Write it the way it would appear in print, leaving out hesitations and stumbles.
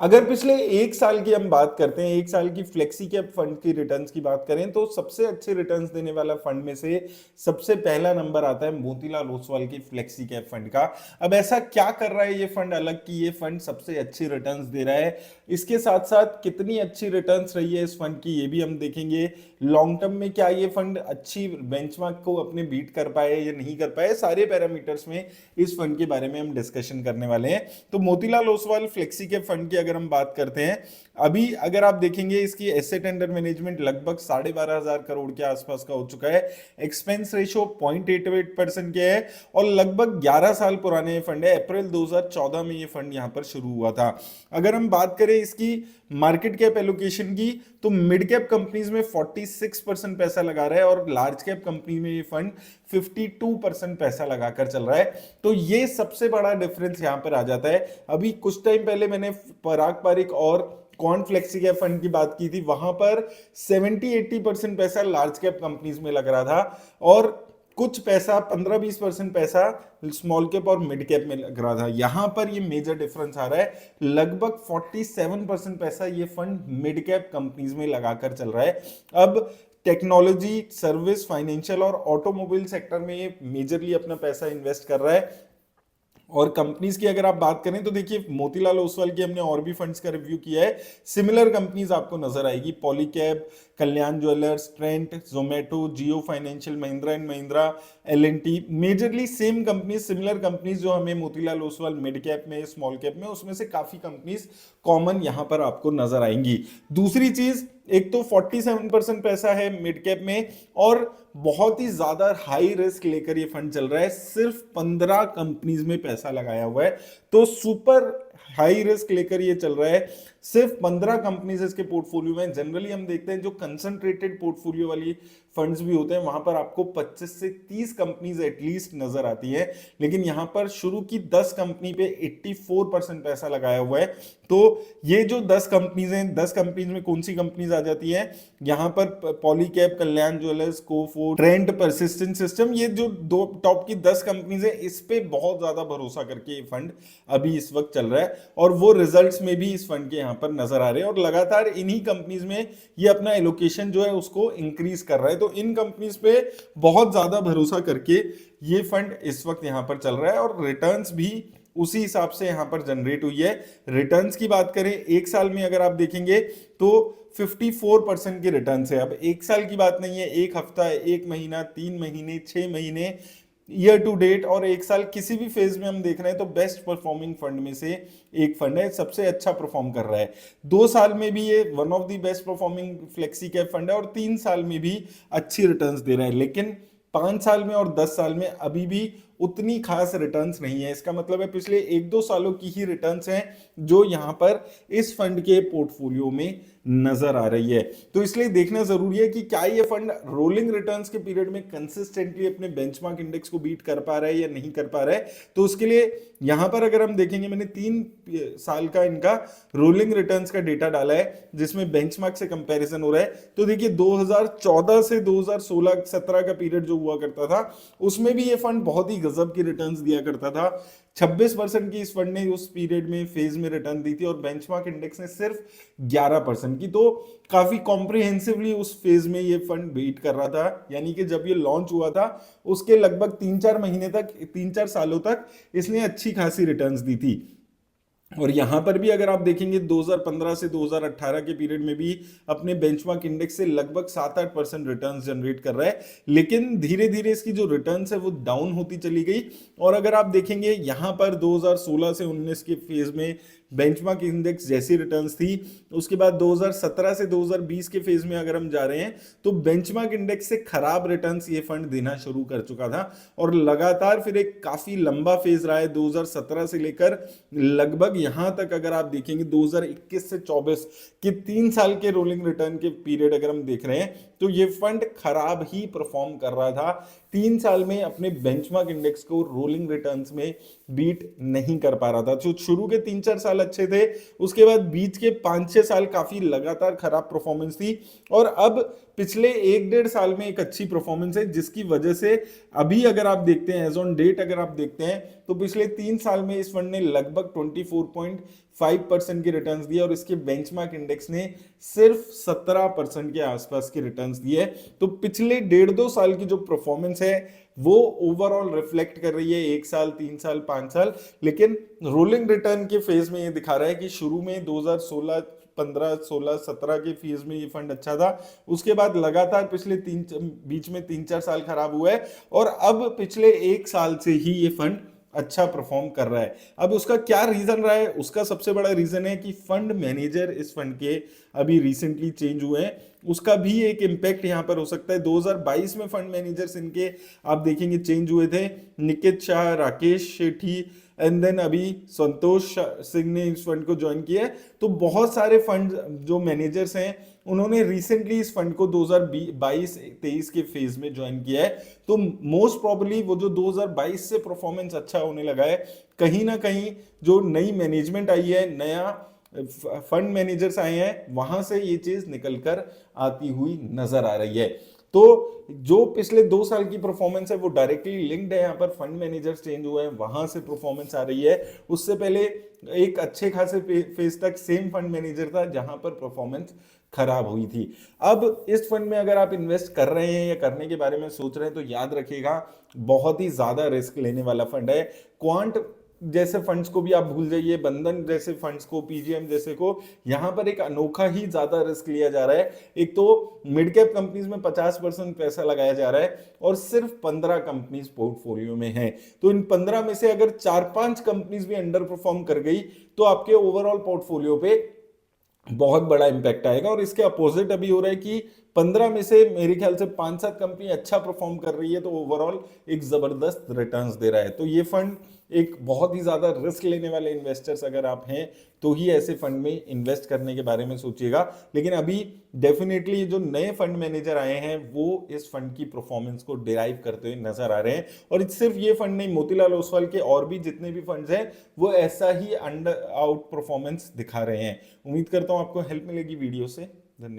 अगर पिछले एक साल की हम बात करते हैं, एक साल की फ्लेक्सी कैप फंड की रिटर्न्स की बात करें तो सबसे अच्छे रिटर्न्स देने वाला फंड में से सबसे पहला नंबर आता है मोतीलाल ओसवाल की फ्लेक्सी कैप फंड का। अब ऐसा क्या कर रहा है ये फंड अलग कि ये फंड सबसे अच्छी रिटर्न्स दे रहा है? इसके साथ साथ कितनी अच्छी रिटर्न्स रही है इस फंड की ये भी हम देखेंगे। लॉन्ग टर्म में क्या ये फंड अच्छी बेंचमार्क को अपने बीट कर पाए या नहीं कर पाए, सारे पैरामीटर्स में इस फंड के बारे में हम डिस्कशन करने वाले हैं। तो Motilal Oswal flexi cap fund की अगर हम बात करते हैं, अभी अगर आप देखेंगे इसकी एसेट अंडर मैनेजमेंट लगभग 12,500 करोड़ के आसपास का हो चुका है। एक्सपेंस रेशो 0.88% के है और लगभग 11 साल पुराने ये फंड है। अप्रैल 2014 में ये फंड यहां पर शुरू हुआ था। अगर हम बात करें इसकी मार्केट कैप एलोकेशन की तो मिड कैप कंपनीज में 46% पैसा लगा रहा है और लार्ज कैप कंपनी में ये फंड 52% पैसा लगाकर चल रहा है। तो ये सबसे बड़ा डिफरेंस यहां पर आ जाता है। अभी कुछ टाइम पहले मैंने पराग पारिक और कॉर्न फ्लेक्सी कैप फंड की बात की थी, वहां पर 70-80% पैसा लार्ज कैप कंपनीज में लग रहा था और कुछ पैसा 15-20% पैसा स्मॉल कैप और मिड कैप में लग रहा था। यहां पर ये मेजर डिफरेंस आ रहा है, लगभग 47% पैसा ये फंड मिड कैप कंपनीज में लगाकर चल रहा है। अब टेक्नोलॉजी, सर्विस, फाइनेंशियल और ऑटोमोबाइल सेक्टर में ये मेजरली अपना पैसा इन्वेस्ट कर रहा है। और कंपनीज की अगर आप बात करें तो देखिए मोतीलाल ओसवाल की हमने और भी फंड्स का रिव्यू किया है, सिमिलर कंपनीज आपको नजर आएगी, Polycab, Kalyan jewellers, Trent, Zomato, Jio financial, Mahindra and Mahindra, L and T, majorly same companies, similar companies जो हमें मोतीलाल ओसवाल मिड कैप में, स्मॉल कैप में, उसमें से काफी कंपनीज कॉमन यहां पर आपको नजर आएंगी। दूसरी चीज, एक तो 47% पैसा है मिड कैप में और बहुत ही ज्यादा हाई रिस्क लेकर ये फंड चल रहा है, सिर्फ 15 कंपनीज में पैसा लगाया हुआ है। तो सुपर हाई रिस्क लेकर ये चल रहा है, सिर्फ 15 कंपनीज इसके पोर्टफोलियो में। जनरली हम देखते हैं जो कंसंट्रेटेड पोर्टफोलियो वाली फंड्स भी होते हैं वहां पर आपको 25 से 30 कंपनीज एटलीस्ट नजर आती है, लेकिन यहां पर शुरू की 10 कंपनी पे 84% पैसा लगाया हुआ है। तो ये जो 10 कंपनीज हैं, 10 कंपनीज में कौन सी कंपनीज आ जाती है यहां पर? Polycab, Kalyan jewellers, कोफोर्ड, Trent, persistent system, ये जो दो टॉप की 10 कंपनीज है, इस पे बहुत ज्यादा भरोसा करके ये फंड अभी इस वक्त चल रहा है और वो रिजल्ट्स में भी इस फंड के यहां पर नजर आ रहे हैं और लगातार इन्हीं कंपनीज में ये अपना एलोकेशन जो है उसको इंक्रीज कर रहा है। तो इन कंपनीज पे बहुत ज्यादा भरोसा करके ये फंड इस वक्त यहां पर चल रहा है और रिटर्न्स भी उसी हिसाब से यहां पर जनरेट हुई है। रिटर्न्स की बात करें, एक साल में अगर आप देखेंगे तो 54% के रिटर्न है। अब एक साल की बात नहीं है, एक हफ्ता, एक महीना, 3 महीने, 6 महीने, ईयर टू डेट और एक साल, किसी भी फेज में हम देख रहे हैं तो बेस्ट परफॉर्मिंग फंड में से एक फंड है, सबसे अच्छा परफॉर्म कर रहा है। 2 साल में भी ये one of the best performing flexi cap fund है और 3 साल में भी अच्छी रिटर्न्स दे रहा है। लेकिन 5 साल में और 10 साल में अभी भी उतनी खास रिटर्न्स नहीं है। इसका मतलब है पिछले 1-2 सालों की ही रिटर्न्स हैं जो यहां पर इस फंड के पोर्टफोलियो में नजर आ रही है। तो इसलिए देखना जरूरी है कि क्या ये फंड रोलिंग रिटर्न्स के पीरियड में कंसिस्टेंटली अपने बेंचमार्क इंडेक्स को बीट कर पा रहा है या नहीं कर पा रहा है। तो उसके लिए यहां पर अगर हम देखेंगे, मैंने 3 साल का इनका रोलिंग रिटर्न्स का डेटा डाला है जिसमें बेंचमार्क से कंपैरिजन हो रहा है। तो देखिए 2014 से 2016-17 का पीरियड जो हुआ करता था उसमें भी ये फंड बहुत ही गजब की रिटर्न्स दिया करता था। 26% की इस फंड ने उस पीरियड में फेज में रिटर्न दी थी और बेंचमार्क इंडेक्स ने सिर्फ 11% की। तो काफी कॉम्प्रिहेंसिवली उस फेज में ये फंड बीट कर रहा था, यानी कि जब ये लॉन्च हुआ था उसके लगभग 3-4 महीने तक, 3-4 सालों तक इसने अच्छी खासी रिटर्न्स दी थी। और यहां पर भी अगर आप देखेंगे 2015 से 2018 के पीरियड में भी अपने बेंचमार्क इंडेक्स से लगभग 7-8% रिटर्न्स जनरेट कर रहा है, लेकिन धीरे धीरे इसकी जो रिटर्न्स है वो डाउन होती चली गई। और अगर आप देखेंगे यहां पर 2016 से 19 के फेज में बेंचमार्क इंडेक्स जैसी रिटर्न्स थी, उसके बाद 2017 से 2020 के फेज में अगर हम जा रहे हैं तो बेंचमार्क इंडेक्स से खराब रिटर्न्स ये फंड देना शुरू कर चुका था और लगातार फिर एक काफी लंबा फेज रहा है 2017 से लेकर लगभग यहां तक। अगर आप देखेंगे 2021 से 24 के 3 साल के रोलिंग रिटर्न के पीरियड अगर हम देख रहे हैं तो ये फंड खराब ही परफॉर्म कर रहा था। 3 साल में अपने बेंचमार्क इंडेक्स को रोलिंग रिटर्न्स में बीट नहीं कर पा रहा था। तो शुरू के 3-4 साल अच्छे थे, उसके बाद बीच के 5-6 साल काफी लगातार खराब परफॉर्मेंस थी और अब पिछले 1-1.5 साल में एक अच्छी परफॉर्मेंस है, जिसकी वजह से अभी अगर आप देखते हैं एज ऑन डेट, अगर आप देखते हैं तो पिछले 3 साल में इस फंड ने लगभग 24.5% की रिटर्न्स दिए और इसके बेंचमार्क इंडेक्स ने सिर्फ 17% के आसपास की रिटर्न्स दिए। तो पिछले 1.5-2 साल की जो परफॉर्मेंस है वो ओवरऑल रिफ्लेक्ट कर रही है 1 साल, 3 साल, 5 साल, लेकिन रोलिंग रिटर्न के फेज में ये दिखा रहा है कि शुरू में 2016, 15, 16, 17 के फेज में ये फंड अच्छा था, उसके बाद लगातार पिछले बीच में 3-4 साल खराब हुआ है और अब पिछले 1 साल से ही ये फंड अच्छा परफॉर्म कर रहा है। अब उसका क्या रीजन रहा है? उसका सबसे बड़ा रीजन है कि फंड मैनेजर इस फंड के अभी रिसेंटली चेंज हुए हैं, उसका भी एक इम्पैक्ट यहां पर हो सकता है। 2022 में फंड मैनेजर्स इनके आप देखेंगे चेंज हुए थे, निकित शाह, राकेश सेठी एंड देन अभी संतोष सिंह ने इस फंड को ज्वाइन किया है। तो बहुत सारे फंड जो मैनेजर्स हैं उन्होंने रिसेंटली इस फंड को 2022-23 के फेज में ज्वाइन किया है। तो मोस्ट प्रोबेबली वो जो 2022 से परफॉर्मेंस अच्छा होने लगा है, कहीं ना कहीं जो नई मैनेजमेंट आई है, नया फंड मैनेजर्स आए हैं, वहां से ये चीज निकलकर आती हुई नजर आ रही है। तो जो पिछले 2 साल की परफॉर्मेंस है वो डायरेक्टली लिंक्ड है, यहाँ पर फंड मैनेजर्स चेंज हुए हैं, वहां से परफॉर्मेंस आ रही है। उससे पहले एक अच्छे खासे फेज तक सेम फंड मैनेजर था जहां पर परफॉर्मेंस खराब हुई थी। अब इस फंड में अगर आप इन्वेस्ट कर रहे हैं या करने के बारे में सोच रहे हैं तो याद रखिएगा, बहुत ही ज्यादा रिस्क लेने वाला फंड है। क्वांट जैसे फंड्स को भी आप भूल जाइए, बंधन जैसे फंड्स को, पीजीएम जैसे को, यहां पर एक अनोखा ही ज्यादा रिस्क लिया जा रहा है। एक तो मिड कैप कंपनीज में 50% पैसा लगाया जा रहा है और सिर्फ 15 कंपनीज पोर्टफोलियो में है। तो इन 15 में से अगर 4-5 कंपनीज भी अंडर परफॉर्म कर गई तो आपके ओवरऑल पोर्टफोलियो पे बहुत बड़ा इंपैक्ट आएगा। और इसके अपोजिट अभी हो रहा है कि 15 में से मेरे ख्याल से 5-7 कंपनी अच्छा परफॉर्म कर रही है, तो ओवरऑल एक जबरदस्त रिटर्न्स दे रहा है। तो ये फंड एक बहुत ही ज्यादा रिस्क लेने वाले इन्वेस्टर्स अगर आप हैं तो ही ऐसे फंड में इन्वेस्ट करने के बारे में सोचिएगा। लेकिन अभी डेफिनेटली जो नए फंड मैनेजर आए हैं वो इस फंड की परफॉर्मेंस को डिराइव करते हुए नजर आ रहे हैं। और सिर्फ ये फंड नहीं, मोतीलाल ओसवाल के और भी जितने भी फंड्स हैं वो ऐसा ही अंडर आउट परफॉर्मेंस दिखा रहे हैं। उम्मीद करता हूं आपको हेल्प मिलेगी वीडियो से। धन्यवाद।